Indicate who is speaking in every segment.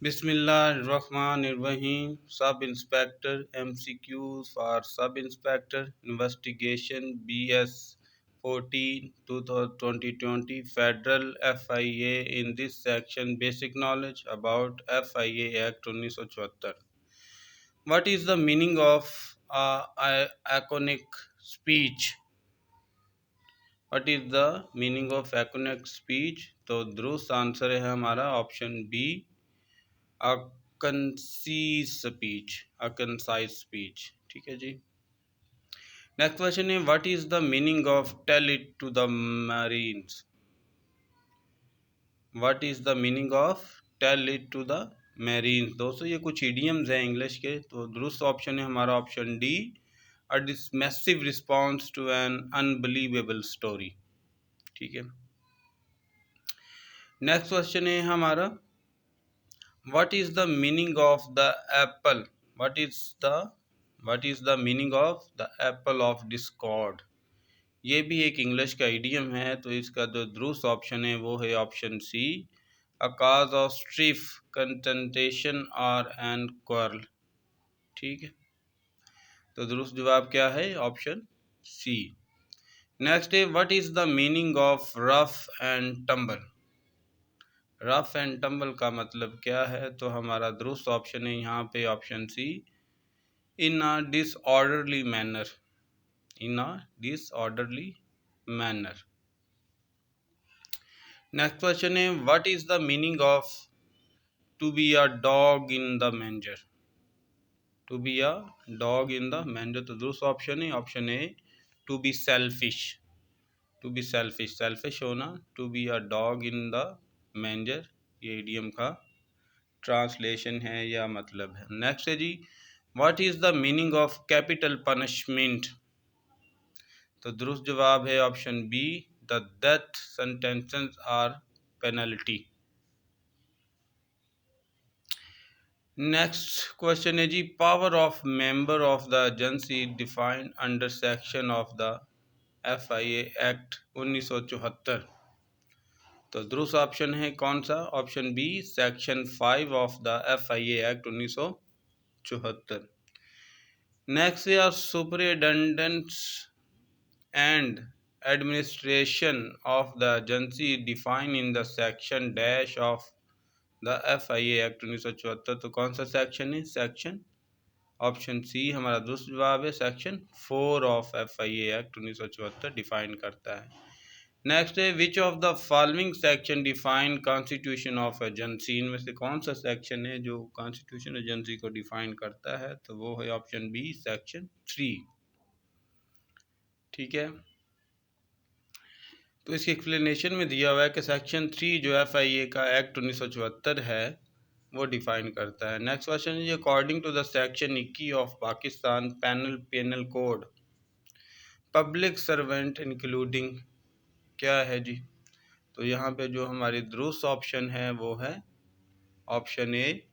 Speaker 1: Bismillahirrahmanirrahim. Sub Inspector MCQs for Sub Inspector Investigation BS 14 2020 Federal FIA. In this section, basic knowledge about FIA Act 1974. What is the meaning of iconic speech? What is the meaning of iconic speech? तो दुरुस्त answer है हमारा option B, a concise speech, a concise speech. ठीक है जी। Next question है what is the meaning of tell it to the marines. What is the meaning of tell it to the marines. दोस्तों ये कुछ idioms हैं English के, तो दुरुस्त ऑप्शन है हमारा option D, a dismissive response to an unbelievable story. ठीक है। नेक्स्ट क्वेश्चन है हमारा what is the meaning of the apple, what is the meaning of the apple of discord। ये भी एक इंग्लिश का इडियम है, तो इसका जो दुरुस्त ऑप्शन है वो है option C, a cause of स्ट्रीफ कंटेंटेशन और एन क्वारल। ठीक है, तो दुरुस्त जवाब क्या है ऑप्शन सी। नेक्स्ट है what is the meaning of rough and tumble. Rough and tumble का मतलब क्या है, तो हमारा दुरुस्त ऑप्शन है यहाँ पे option C, in a disorderly manner, in a disorderly manner. Next question है what is the meaning of to be a dog in the manger. To be a dog in the manger, तो दुरुस्त option है option A, to be selfish, to be selfish, selfish होना, to be a dog in the manger, ये idiom का translation है या मतलब है। नेक्स्ट है जी what is the meaning of capital punishment. तो दुरुस्त जवाब है option B, the death sentences are penalty. Next question है जी power of member of the agency defined under section of the FIA act 1974। तो दुरुस्त ऑप्शन है कौन सा, option B, section 5 of the FIA act 1974। Next है superintendents and administration of the agency defined in the section dash of the FIA Act 1974। तो कौन सा section है, सेक्शन ऑप्शन सी हमारा दूसरा जवाब है, section 4 of FIA Act 1974 define करता है। नेक्स्ट है which of the following section define constitution of agency. इनमें से कौन सा सेक्शन है जो कॉन्स्टिट्यूशन एजेंसी को डिफाइन करता है, तो वो है ऑप्शन बी, सेक्शन 3। ठीक है, तो इसकी एक्सप्लेनेशन में दिया हुआ है कि सेक्शन 3 जो FIA का एक्ट 1974 है वो डिफाइन करता है। नेक्स्ट क्वेश्चन है according to the section 21 of Pakistan penal code public servant including क्या है जी। तो यहाँ पे जो हमारी दुरुस्त ऑप्शन है वो है option A,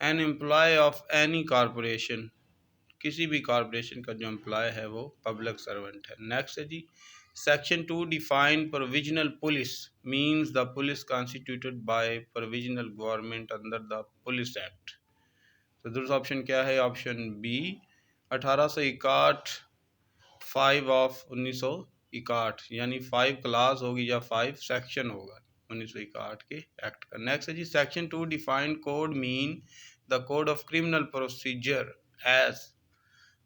Speaker 1: an employee of any corporation, किसी भी कॉरपोरेशन का जो एम्प्लॉय है वो पब्लिक सर्वेंट है। नेक्स्ट है जी section 2 define provisional police means the police constituted by provisional government under the police act. तो दूसरा ऑप्शन क्या है, ऑप्शन बी, 1861 5 ऑफ 1961, यानी 5 क्लास होगी या 5 सेक्शन होगा 1961 के एक्ट का। नेक्स्ट है जी section 2 define code mean the code of criminal procedure as.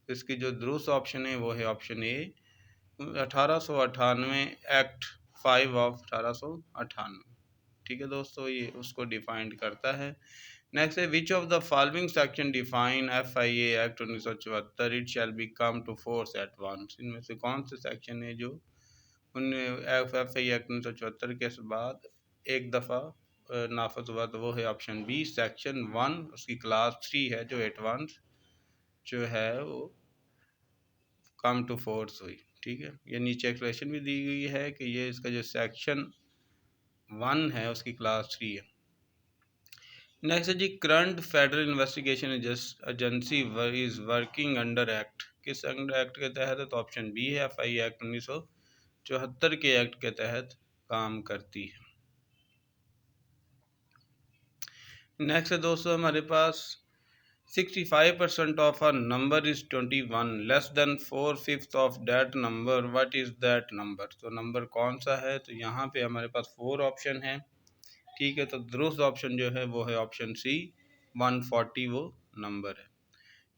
Speaker 1: इसकी जो दुरुस्त ऑप्शन है वो है ऑप्शन ए, 1898 एक्ट 5 ऑफ 1898। ठीक है दोस्तों, ये उसको डिफाइंड करता है। नेक्स्ट है which of the following section define FIA act 1974 it shall be come to force at once. इनमें से कौन से सेक्शन है जो FIA एक्ट 1974 के बाद एक दफ़ा नाफज हुआ, तो वो है ऑप्शन बी, सेक्शन 1, उसकी क्लास 3 है जो एडवांस जो है वो कम टू फोर्स हुई। ठीक है, ये नीचे एक्सप्लेनेशन भी दी गई है कि ये इसका जो सेक्शन 1 है उसकी क्लास 3 है। नेक्स्ट है जी current federal investigation agency is working under act, किस अंडर एक्ट के तहत है, तो ऑप्शन बी है FIA एक्ट 1974 के एक्ट के तहत काम करती है। नेक्स्ट है दोस्तों हमारे पास 65% of a number is 21, less than 4/5 of that number, what is that number? तो नंबर कौन सा है? तो यहाँ पे हमारे पास 4 ऑप्शन है, ठीक है। तो दुरुस्त ऑप्शन जो है वो है ऑप्शन सी, 140 वो नंबर है।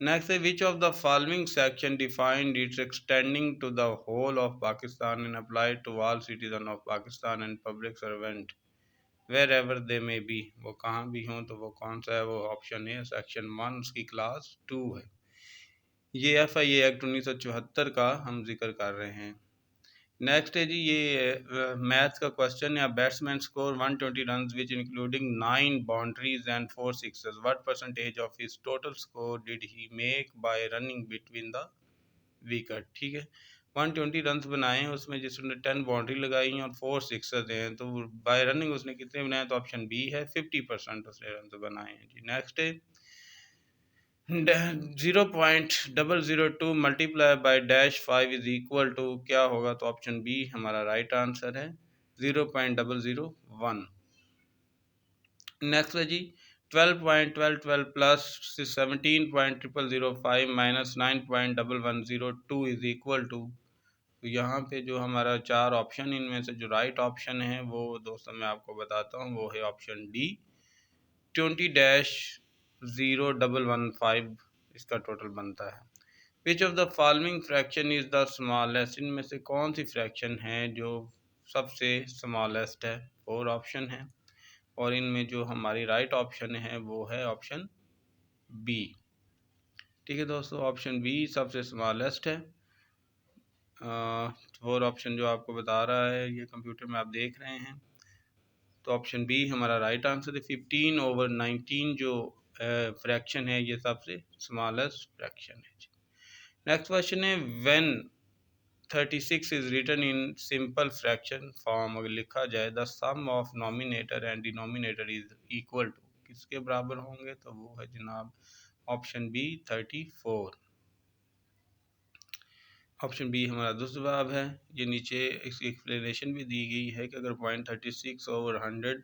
Speaker 1: नेक्स्ट है which of the following section defined its extending to the whole of Pakistan and applied to all citizen of Pakistan and public servant wherever they may be. वो कहाँ भी हों, तो वो कौन सा है? वो ऑप्शन है सेक्शन 1 उसकी क्लास 2 है। ये FIA एक्ट 1974 का हम जिक्र कर रहे हैं। नेक्स्ट है जी, ये मैथ का क्वेश्चन है। Batsman score 120 run which including 9 boundaries and 4 sixes, what percentage of his total score did he make bye running between the wicket, ठीक है। 120 रन बनाए हैं, उसमें जिसने 10 बाउंड्री लगाई हैं और 4 सिक्सर हैं, तो बाय रनिंग उसने कितने बनाए? तो ऑप्शन बी है, 50% उसने रन बनाए हैं जी। नेक्स्ट है 0.002 multiply by -5 is equal to क्या होगा? तो ऑप्शन बी हमारा राइट आंसर है, 0.001। नेक्स्ट है जी 12.1212 plus 17.0005 minus 9.1102 is equal to. तो यहाँ पे जो हमारा 4 ऑप्शन, इनमें से जो राइट ऑप्शन है वो दोस्तों मैं आपको बताता हूँ, वो है ऑप्शन डी, 20-0115 इसका टोटल बनता है। Which of the following fraction is the smallest, इनमें से कौन सी फ्रैक्शन है जो सबसे स्मॉलेस्ट है? 4 ऑप्शन है और इनमें जो हमारी राइट ऑप्शन है वो है ऑप्शन बी, ठीक है दोस्तों। ऑप्शन बी सबसे स्मॉलेस्ट है। 4 ऑप्शन जो आपको बता रहा है ये कंप्यूटर में आप देख रहे हैं, तो ऑप्शन बी हमारा राइट आंसर है। 15/19 जो फ्रैक्शन है ये सबसे स्मॉलेस्ट फ्रैक्शन है। नेक्स्ट क्वेश्चन है when 36 is written in simple fraction form, अगर लिखा जाए the sum of numerator and denominator is equal to, किसके बराबर होंगे? तो वो है जनाब ऑप्शन बी, 34। ऑप्शन बी हमारा दुरुस्त जवाब है। ये नीचे इसकी एक्सप्लेनेशन भी दी गई है कि अगर 0.36/100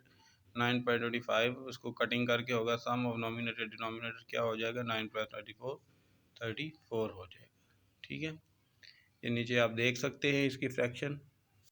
Speaker 1: 9.25 उसको कटिंग करके होगा सम ऑफ नॉमिनेटर डिनोमिनेटर क्या हो जाएगा? 9 + 34 34 हो जाएगा, ठीक है। ये नीचे आप देख सकते हैं इसकी फ्रैक्शन।